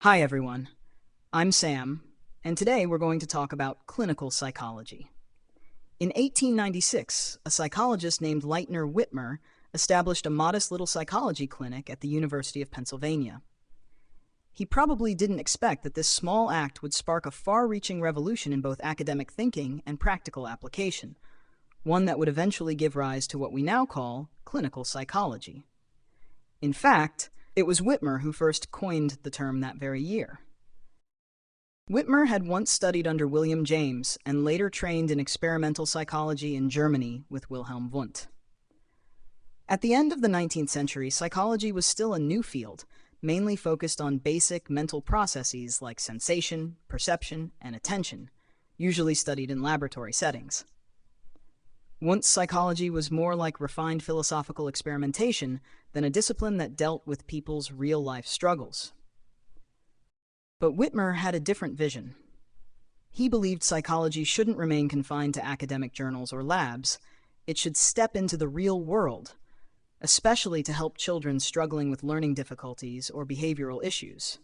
Hi everyone, I'm Sam, and today we're going to talk about clinical psychology. In 1896, a psychologist named Lightner Witmer established a modest little psychology clinic at the University of Pennsylvania. He probably didn't expect that this small act would spark a far-reaching revolution in both academic thinking and practical application, one that would eventually give rise to what we now call clinical psychology. In fact, it was Witmer who first coined the term that very year. Witmer had once studied under William James and later trained in experimental psychology in Germany with Wilhelm Wundt. At the end of the 19th century, psychology was still a new field, mainly focused on basic mental processes like sensation, perception, and attention, usually studied in laboratory settings. Wundt's psychology was more like refined philosophical experimentation than a discipline that dealt with people's real-life struggles. But Witmer had a different vision. He believed psychology shouldn't remain confined to academic journals or labs. It should step into the real world, especially to help children struggling with learning difficulties or behavioral issues.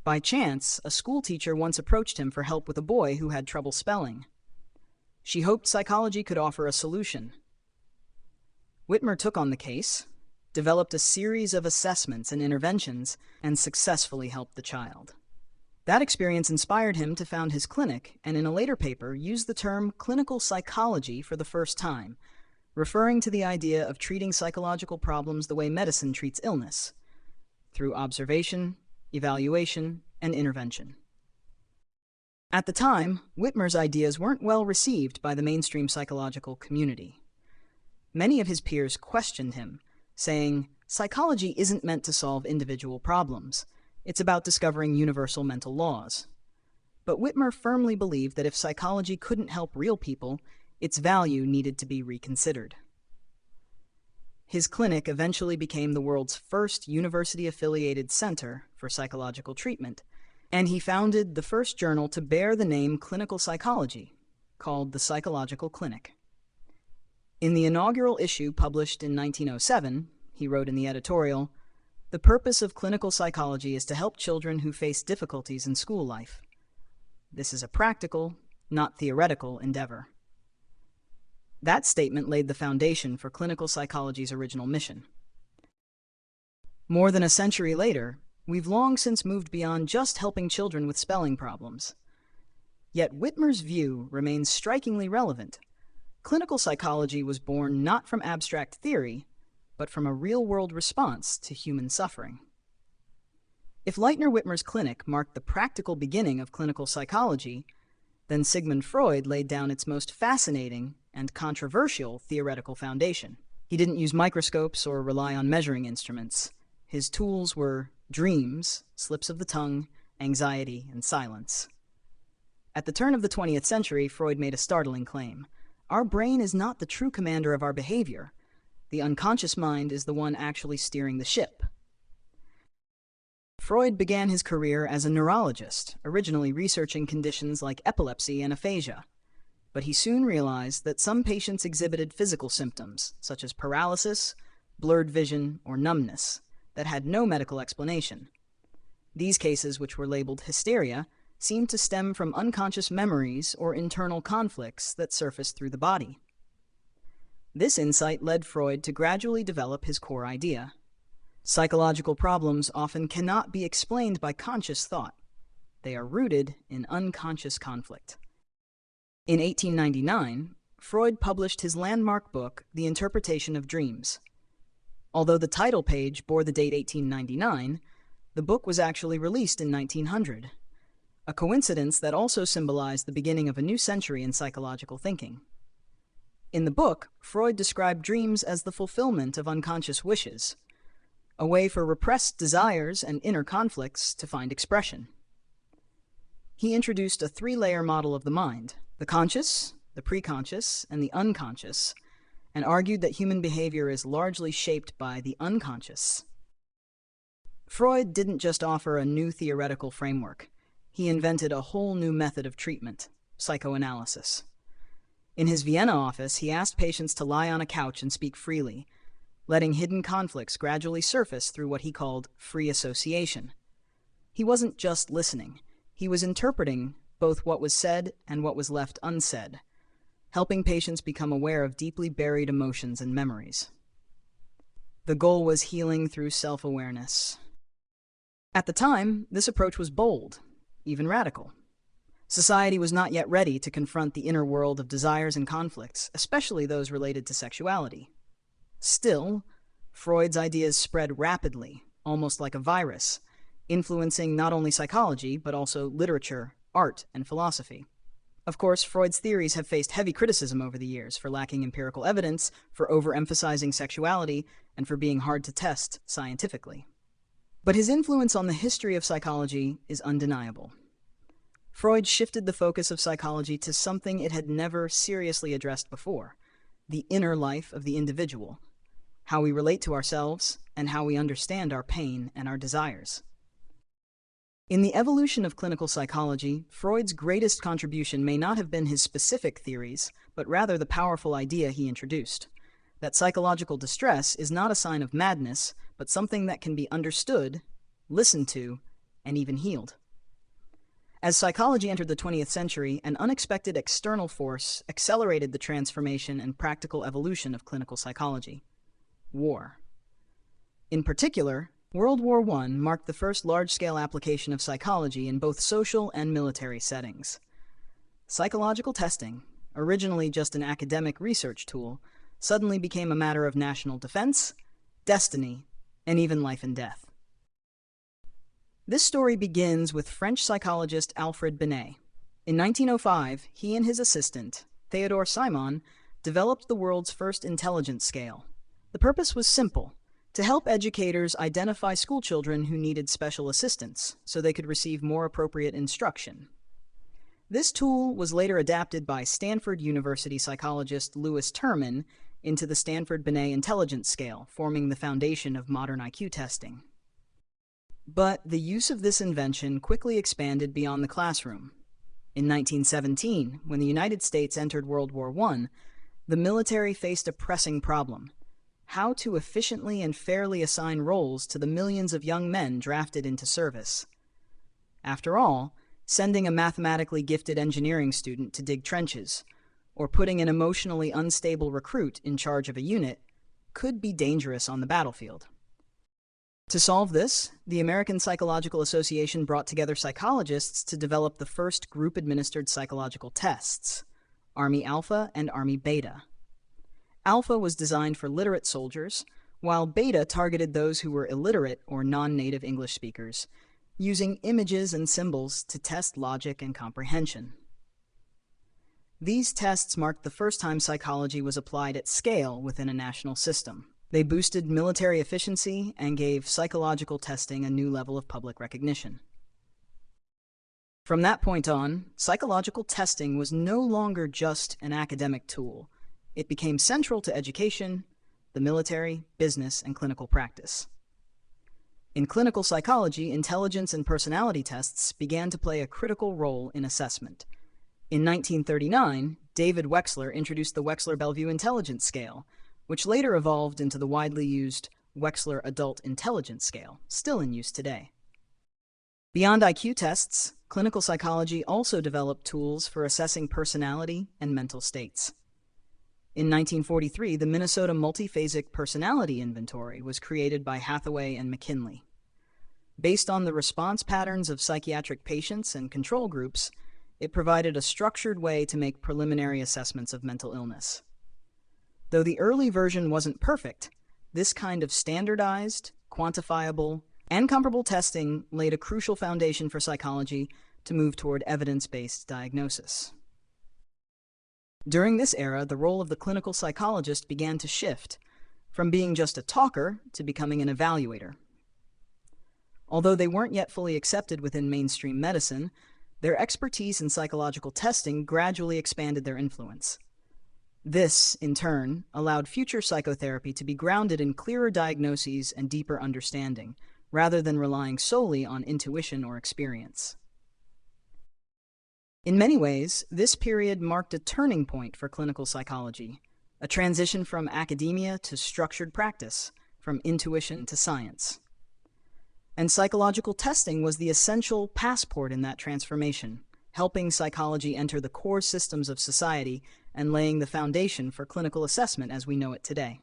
By chance, a school teacher once approached him for help with a boy who had trouble spelling. She hoped psychology could offer a solution. Witmer took on the case, developed a series of assessments and interventions, and successfully helped the child. That experience inspired him to found his clinic, and in a later paper used the term clinical psychology for the first time, referring to the idea of treating psychological problems the way medicine treats illness, through observation, evaluation, and intervention. At the time, Witmer's ideas weren't well received by the mainstream psychological community. Many of his peers questioned him, saying, "Psychology isn't meant to solve individual problems. It's about discovering universal mental laws." But Witmer firmly believed that if psychology couldn't help real people, its value needed to be reconsidered. His clinic eventually became the world's first university-affiliated center for psychological treatment, and he founded the first journal to bear the name Clinical Psychology, called the Psychological Clinic. In the inaugural issue published in 1907, he wrote in the editorial, "The purpose of clinical psychology is to help children who face difficulties in school life. This is a practical, not theoretical, endeavor." That statement laid the foundation for clinical psychology's original mission. More than a century later, we've long since moved beyond just helping children with spelling problems. Yet Witmer's view remains strikingly relevant. Clinical psychology was born not from abstract theory, but from a real-world response to human suffering. If Lightner Witmer's clinic marked the practical beginning of clinical psychology, then Sigmund Freud laid down its most fascinating and controversial theoretical foundation. He didn't use microscopes or rely on measuring instruments. His tools were dreams, slips of the tongue, anxiety, and silence. At the turn of the 20th century, Freud made a startling claim. Our brain is not the true commander of our behavior. The unconscious mind is the one actually steering the ship. Freud began his career as a neurologist, originally researching conditions like epilepsy and aphasia. But he soon realized that some patients exhibited physical symptoms, such as paralysis, blurred vision, or numbness, that had no medical explanation. These cases, which were labeled hysteria, seemed to stem from unconscious memories or internal conflicts that surfaced through the body. This insight led Freud to gradually develop his core idea. Psychological problems often cannot be explained by conscious thought. They are rooted in unconscious conflict. In 1899, Freud published his landmark book, The Interpretation of Dreams. Although the title page bore the date 1899, the book was actually released in 1900, a coincidence that also symbolized the beginning of a new century in psychological thinking. In the book, Freud described dreams as the fulfillment of unconscious wishes, a way for repressed desires and inner conflicts to find expression. He introduced a three-layer model of the mind: the conscious, the preconscious, and the unconscious, and argued that human behavior is largely shaped by the unconscious. Freud didn't just offer a new theoretical framework. He invented a whole new method of treatment: psychoanalysis. In his Vienna office, he asked patients to lie on a couch and speak freely, letting hidden conflicts gradually surface through what he called free association. He wasn't just listening. He was interpreting both what was said and what was left unsaid, helping patients become aware of deeply buried emotions and memories. The goal was healing through self-awareness. At the time, this approach was bold, even radical. Society was not yet ready to confront the inner world of desires and conflicts, especially those related to sexuality. Still, Freud's ideas spread rapidly, almost like a virus, influencing not only psychology, but also literature, art, and philosophy. Of course, Freud's theories have faced heavy criticism over the years for lacking empirical evidence, for overemphasizing sexuality, and for being hard to test scientifically. But his influence on the history of psychology is undeniable. Freud shifted the focus of psychology to something it had never seriously addressed before: the inner life of the individual, how we relate to ourselves, and how we understand our pain and our desires. In the evolution of clinical psychology, Freud's greatest contribution may not have been his specific theories, but rather the powerful idea he introduced: that psychological distress is not a sign of madness, but something that can be understood, listened to, and even healed. As psychology entered the 20th century, an unexpected external force accelerated the transformation and practical evolution of clinical psychology: war. In particular, World War I marked the first large-scale application of psychology in both social and military settings. Psychological testing, originally just an academic research tool, suddenly became a matter of national defense, destiny, and even life and death. This story begins with French psychologist Alfred Binet. In 1905, he and his assistant, Théodore Simon, developed the world's first intelligence scale. The purpose was simple: to help educators identify schoolchildren who needed special assistance so they could receive more appropriate instruction. This tool was later adapted by Stanford University psychologist Louis Terman into the Stanford-Binet Intelligence Scale, forming the foundation of modern IQ testing. But the use of this invention quickly expanded beyond the classroom. In 1917, when the United States entered World War I, the military faced a pressing problem: how to efficiently and fairly assign roles to the millions of young men drafted into service. After all, sending a mathematically gifted engineering student to dig trenches, or putting an emotionally unstable recruit in charge of a unit, could be dangerous on the battlefield. To solve this, the American Psychological Association brought together psychologists to develop the first group-administered psychological tests: Army Alpha and Army Beta. Alpha was designed for literate soldiers, while Beta targeted those who were illiterate or non-native English speakers, using images and symbols to test logic and comprehension. These tests marked the first time psychology was applied at scale within a national system. They boosted military efficiency and gave psychological testing a new level of public recognition. From that point on, psychological testing was no longer just an academic tool. It became central to education, the military, business, and clinical practice. In clinical psychology, intelligence and personality tests began to play a critical role in assessment. In 1939, David Wechsler introduced the Wechsler-Bellevue Intelligence Scale, which later evolved into the widely used Wechsler Adult Intelligence Scale, still in use today. Beyond IQ tests, clinical psychology also developed tools for assessing personality and mental states. In 1943, the Minnesota Multiphasic Personality Inventory was created by Hathaway and McKinley. Based on the response patterns of psychiatric patients and control groups, it provided a structured way to make preliminary assessments of mental illness. Though the early version wasn't perfect, this kind of standardized, quantifiable, and comparable testing laid a crucial foundation for psychology to move toward evidence-based diagnosis. During this era, the role of the clinical psychologist began to shift, from being just a talker to becoming an evaluator. Although they weren't yet fully accepted within mainstream medicine, their expertise in psychological testing gradually expanded their influence. This, in turn, allowed future psychotherapy to be grounded in clearer diagnoses and deeper understanding, rather than relying solely on intuition or experience. In many ways, this period marked a turning point for clinical psychology, a transition from academia to structured practice, from intuition to science. And psychological testing was the essential passport in that transformation, helping psychology enter the core systems of society and laying the foundation for clinical assessment as we know it today.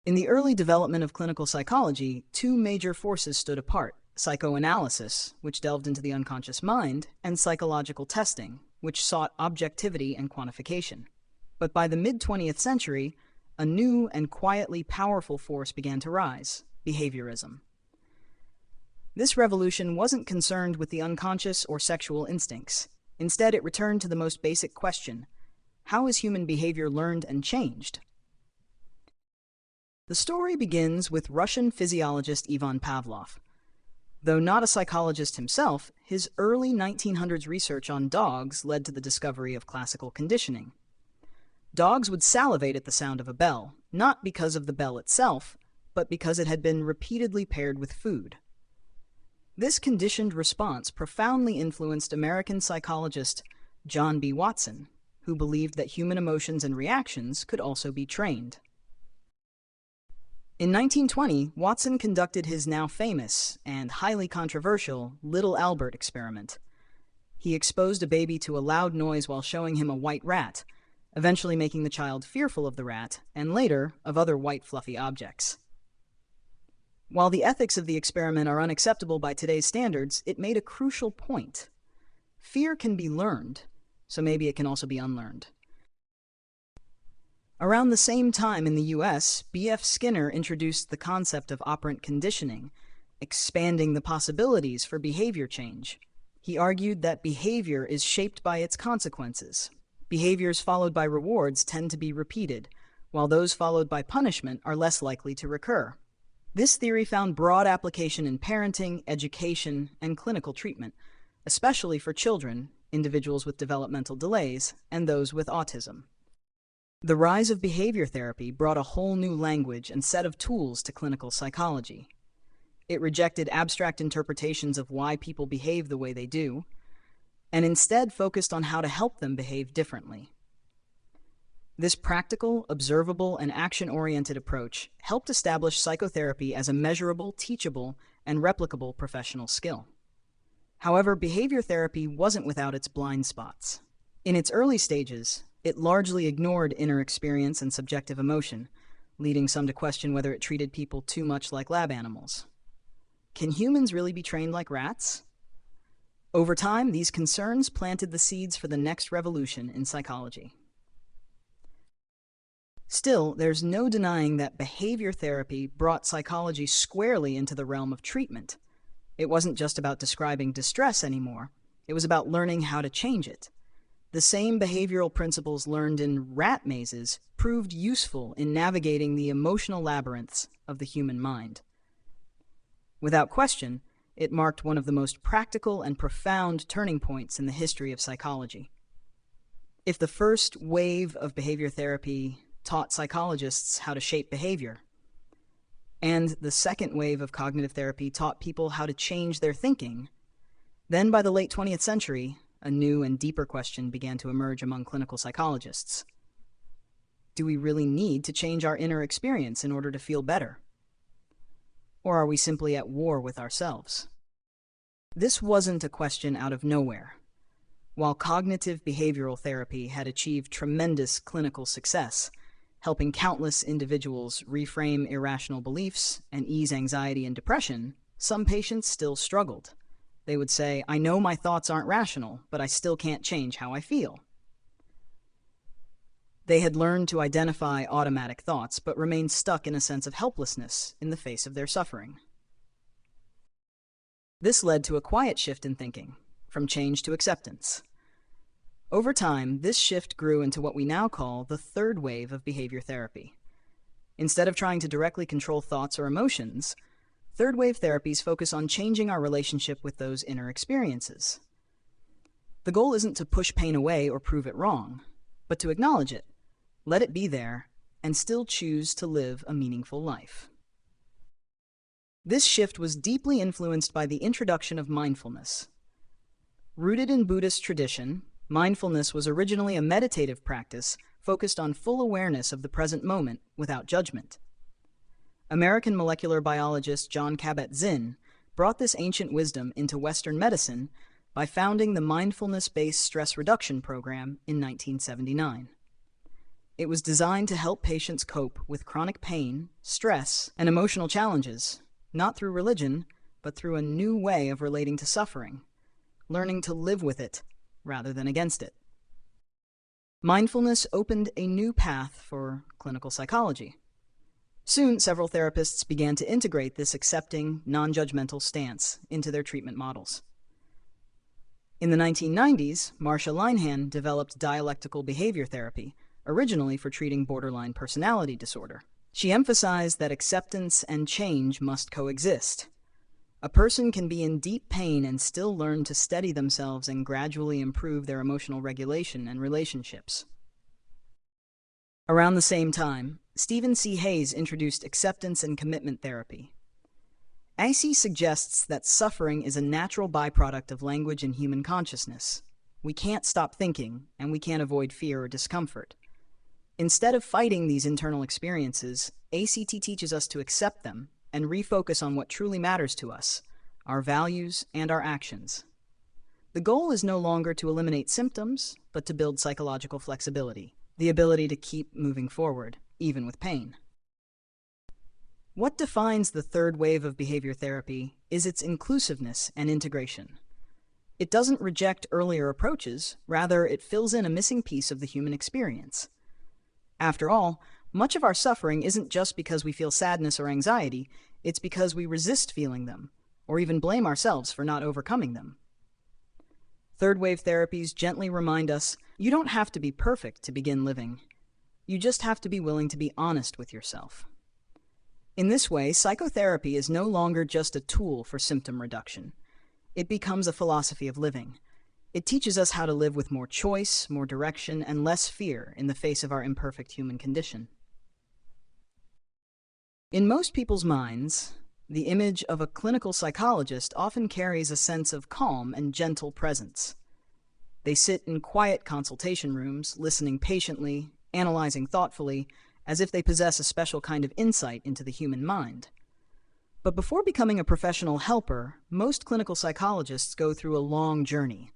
In the early development of clinical psychology, two major forces stood apart: psychoanalysis, which delved into the unconscious mind, and psychological testing, which sought objectivity and quantification. But by the mid-20th century, a new and quietly powerful force began to rise: behaviorism. This revolution wasn't concerned with the unconscious or sexual instincts. Instead, it returned to the most basic question: how is human behavior learned and changed? The story begins with Russian physiologist Ivan Pavlov. Though not a psychologist himself, his early 1900s research on dogs led to the discovery of classical conditioning. Dogs would salivate at the sound of a bell, not because of the bell itself, but because it had been repeatedly paired with food. This conditioned response profoundly influenced American psychologist John B. Watson, who believed that human emotions and reactions could also be trained. In 1920, Watson conducted his now famous and highly controversial Little Albert experiment. He exposed a baby to a loud noise while showing him a white rat, eventually making the child fearful of the rat and later of other white fluffy objects. While the ethics of the experiment are unacceptable by today's standards, it made a crucial point. Fear can be learned, so maybe it can also be unlearned. Around the same time in the US, B.F. Skinner introduced the concept of operant conditioning, expanding the possibilities for behavior change. He argued that behavior is shaped by its consequences. Behaviors followed by rewards tend to be repeated, while those followed by punishment are less likely to recur. This theory found broad application in parenting, education, and clinical treatment, especially for children, individuals with developmental delays, and those with autism. The rise of behavior therapy brought a whole new language and set of tools to clinical psychology. It rejected abstract interpretations of why people behave the way they do, and instead focused on how to help them behave differently. This practical, observable, and action-oriented approach helped establish psychotherapy as a measurable, teachable, and replicable professional skill. However, behavior therapy wasn't without its blind spots. In its early stages, it largely ignored inner experience and subjective emotion, leading some to question whether it treated people too much like lab animals. Can humans really be trained like rats? Over time, these concerns planted the seeds for the next revolution in psychology. Still, there's no denying that behavior therapy brought psychology squarely into the realm of treatment. It wasn't just about describing distress anymore. It was about learning how to change it. The same behavioral principles learned in rat mazes proved useful in navigating the emotional labyrinths of the human mind. Without question, it marked one of the most practical and profound turning points in the history of psychology. If the first wave of behavior therapy taught psychologists how to shape behavior, and the second wave of cognitive therapy taught people how to change their thinking, then by the late 20th century, a new and deeper question began to emerge among clinical psychologists. Do we really need to change our inner experience in order to feel better? Or are we simply at war with ourselves? This wasn't a question out of nowhere. While cognitive behavioral therapy had achieved tremendous clinical success, helping countless individuals reframe irrational beliefs and ease anxiety and depression, some patients still struggled. They would say, "I know my thoughts aren't rational, but I still can't change how I feel." They had learned to identify automatic thoughts, but remained stuck in a sense of helplessness in the face of their suffering. This led to a quiet shift in thinking, from change to acceptance. Over time, this shift grew into what we now call the third wave of behavior therapy. Instead of trying to directly control thoughts or emotions, third wave therapies focus on changing our relationship with those inner experiences. The goal isn't to push pain away or prove it wrong, but to acknowledge it, let it be there, and still choose to live a meaningful life. This shift was deeply influenced by the introduction of mindfulness. Rooted in Buddhist tradition, mindfulness was originally a meditative practice focused on full awareness of the present moment without judgment. American molecular biologist John Kabat-Zinn brought this ancient wisdom into Western medicine by founding the mindfulness-based stress reduction program in 1979. It was designed to help patients cope with chronic pain, stress, and emotional challenges, not through religion, but through a new way of relating to suffering, learning to live with it rather than against it. Mindfulness opened a new path for clinical psychology. Soon, several therapists began to integrate this accepting, non-judgmental stance into their treatment models. In the 1990s, Marcia Linehan developed dialectical behavior therapy, originally for treating borderline personality disorder. She emphasized that acceptance and change must coexist. A person can be in deep pain and still learn to steady themselves and gradually improve their emotional regulation and relationships. Around the same time, Stephen C. Hayes introduced acceptance and commitment therapy. AC suggests that suffering is a natural byproduct of language and human consciousness. We can't stop thinking, and we can't avoid fear or discomfort. Instead of fighting these internal experiences, ACT teaches us to accept them and refocus on what truly matters to us, our values and our actions. The goal is no longer to eliminate symptoms, but to build psychological flexibility, the ability to keep moving forward, even with pain. What defines the third wave of behavior therapy is its inclusiveness and integration. It doesn't reject earlier approaches, rather it fills in a missing piece of the human experience. After all, much of our suffering isn't just because we feel sadness or anxiety, it's because we resist feeling them, or even blame ourselves for not overcoming them. Third wave therapies gently remind us, you don't have to be perfect to begin living. You just have to be willing to be honest with yourself. In this way, psychotherapy is no longer just a tool for symptom reduction. It becomes a philosophy of living. It teaches us how to live with more choice, more direction, and less fear in the face of our imperfect human condition. In most people's minds, the image of a clinical psychologist often carries a sense of calm and gentle presence. They sit in quiet consultation rooms, listening patiently, analyzing thoughtfully, as if they possess a special kind of insight into the human mind. But before becoming a professional helper, most clinical psychologists go through a long journey,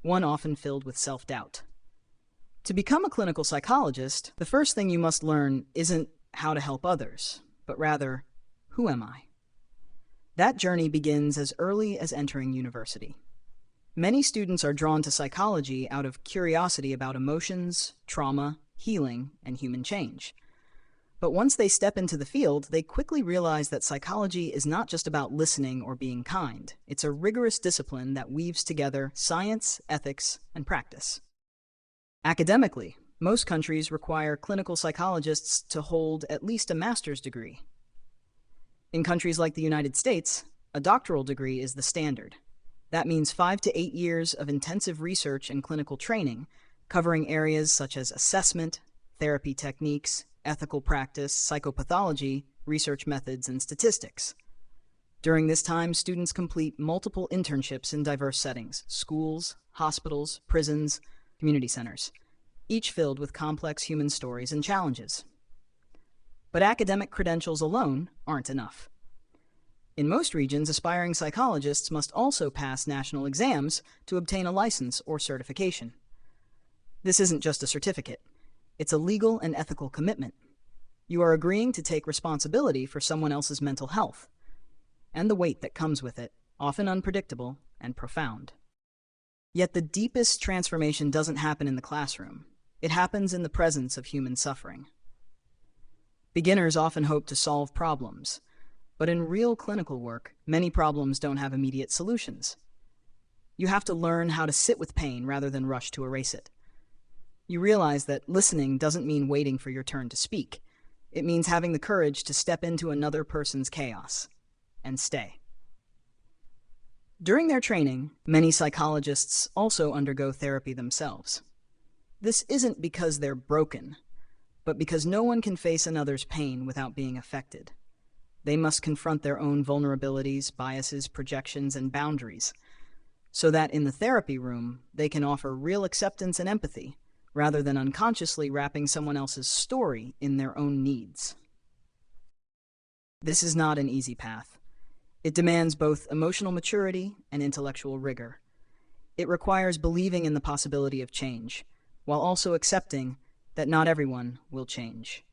one often filled with self-doubt. To become a clinical psychologist, the first thing you must learn isn't how to help others, but rather, who am I? That journey begins as early as entering university. Many students are drawn to psychology out of curiosity about emotions, trauma, healing, and human change. But once they step into the field, they quickly realize that psychology is not just about listening or being kind. It's a rigorous discipline that weaves together science, ethics, and practice. Academically, most countries require clinical psychologists to hold at least a master's degree. In countries like the United States, a doctoral degree is the standard. That means 5 to 8 years of intensive research and clinical training, covering areas such as assessment, therapy techniques, ethical practice, psychopathology, research methods, and statistics. During this time, students complete multiple internships in diverse settings: schools, hospitals, prisons, community centers, each filled with complex human stories and challenges. But academic credentials alone aren't enough. In most regions, aspiring psychologists must also pass national exams to obtain a license or certification. This isn't just a certificate. It's a legal and ethical commitment. You are agreeing to take responsibility for someone else's mental health, and the weight that comes with it, often unpredictable and profound. Yet the deepest transformation doesn't happen in the classroom. It happens in the presence of human suffering. Beginners often hope to solve problems, but in real clinical work, many problems don't have immediate solutions. You have to learn how to sit with pain rather than rush to erase it. You realize that listening doesn't mean waiting for your turn to speak. It means having the courage to step into another person's chaos and stay. During their training, many psychologists also undergo therapy themselves. This isn't because they're broken, but because no one can face another's pain without being affected. They must confront their own vulnerabilities, biases, projections, and boundaries, so that in the therapy room, they can offer real acceptance and empathy, rather than unconsciously wrapping someone else's story in their own needs. This is not an easy path. It demands both emotional maturity and intellectual rigor. It requires believing in the possibility of change, while also accepting that not everyone will change.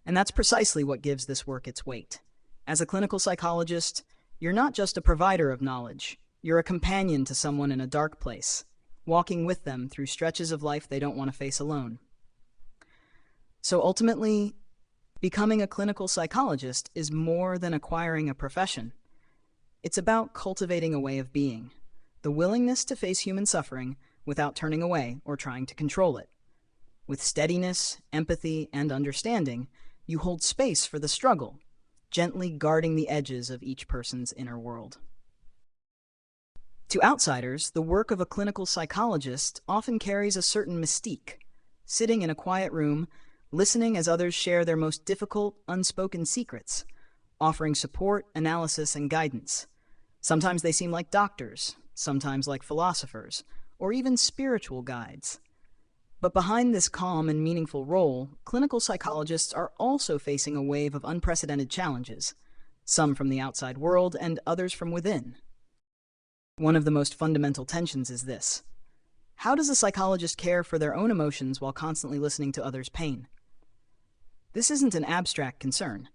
And that's precisely what gives this work its weight. As a clinical psychologist, you're not just a provider of knowledge, you're a companion to someone in a dark place, walking with them through stretches of life they don't want to face alone. So ultimately, becoming a clinical psychologist is more than acquiring a profession. It's about cultivating a way of being, the willingness to face human suffering without turning away or trying to control it. With steadiness, empathy, and understanding, you hold space for the struggle, gently guarding the edges of each person's inner world. To outsiders, the work of a clinical psychologist often carries a certain mystique. Sitting in a quiet room, listening as others share their most difficult, unspoken secrets, offering support, analysis, and guidance. Sometimes they seem like doctors, sometimes like philosophers, or even spiritual guides. But behind this calm and meaningful role, clinical psychologists are also facing a wave of unprecedented challenges, some from the outside world and others from within. One of the most fundamental tensions is this: how does a psychologist care for their own emotions while constantly listening to others' pain? This isn't an abstract concern.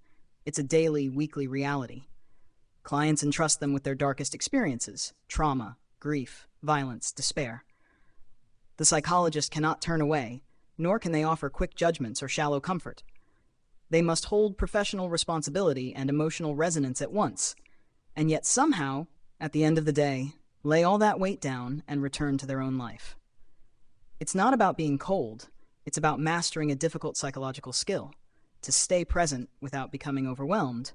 It's a daily, weekly reality. Clients entrust them with their darkest experiences: trauma, grief, violence, despair. The psychologist cannot turn away, nor can they offer quick judgments or shallow comfort. They must hold professional responsibility and emotional resonance at once, and yet somehow, at the end of the day, lay all that weight down and return to their own life. It's not about being cold, it's about mastering a difficult psychological skill, to stay present without becoming overwhelmed,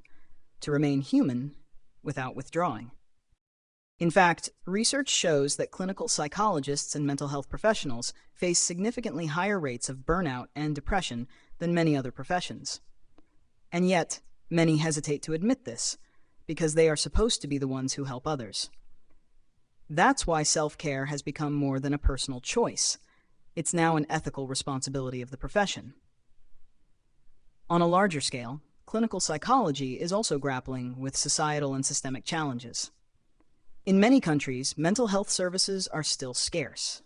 to remain human without withdrawing. In fact, research shows that clinical psychologists and mental health professionals face significantly higher rates of burnout and depression than many other professions. And yet, many hesitate to admit this, because they are supposed to be the ones who help others. That's why self-care has become more than a personal choice. It's now an ethical responsibility of the profession. On a larger scale, clinical psychology is also grappling with societal and systemic challenges. In many countries, mental health services are still scarce.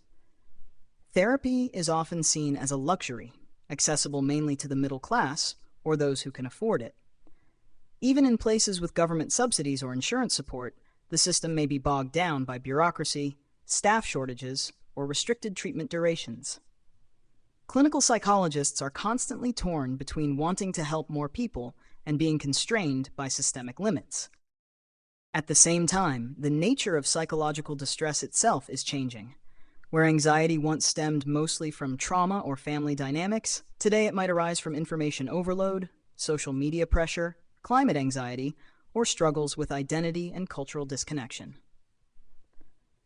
Therapy is often seen as a luxury, accessible mainly to the middle class or those who can afford it. Even in places with government subsidies or insurance support, the system may be bogged down by bureaucracy, staff shortages, or restricted treatment durations. Clinical psychologists are constantly torn between wanting to help more people and being constrained by systemic limits. At the same time, the nature of psychological distress itself is changing. Where anxiety once stemmed mostly from trauma or family dynamics, today it might arise from information overload, social media pressure, climate anxiety, or struggles with identity and cultural disconnection.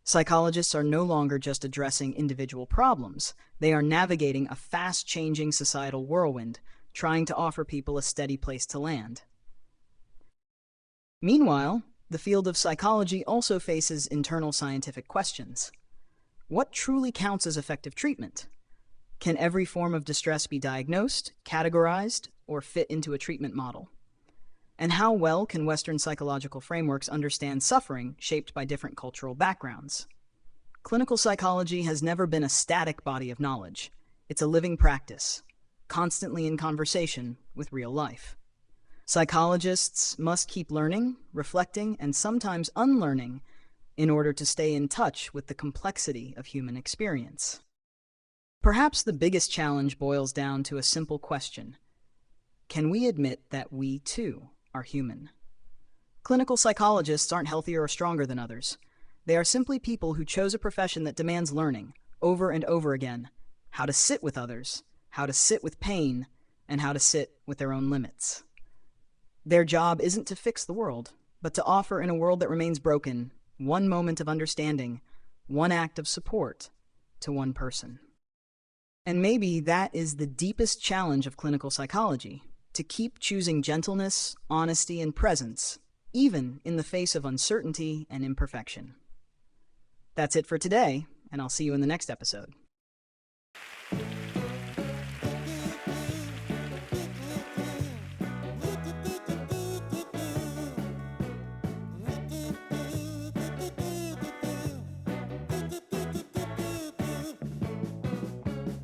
Psychologists are no longer just addressing individual problems. They are navigating a fast-changing societal whirlwind, trying to offer people a steady place to land. Meanwhile, the field of psychology also faces internal scientific questions. What truly counts as effective treatment? Can every form of distress be diagnosed, categorized, or fit into a treatment model? And how well can Western psychological frameworks understand suffering shaped by different cultural backgrounds? Clinical psychology has never been a static body of knowledge. It's a living practice, constantly in conversation with real life. Psychologists must keep learning, reflecting, and sometimes unlearning in order to stay in touch with the complexity of human experience. Perhaps the biggest challenge boils down to a simple question: can we admit that we, too, are human? Clinical psychologists aren't healthier or stronger than others. They are simply people who chose a profession that demands learning, over and over again, how to sit with others, how to sit with pain, and how to sit with their own limits. Their job isn't to fix the world, but to offer in a world that remains broken, one moment of understanding, one act of support to one person. And maybe that is the deepest challenge of clinical psychology: to keep choosing gentleness, honesty, and presence, even in the face of uncertainty and imperfection. That's it for today, and I'll see you in the next episode.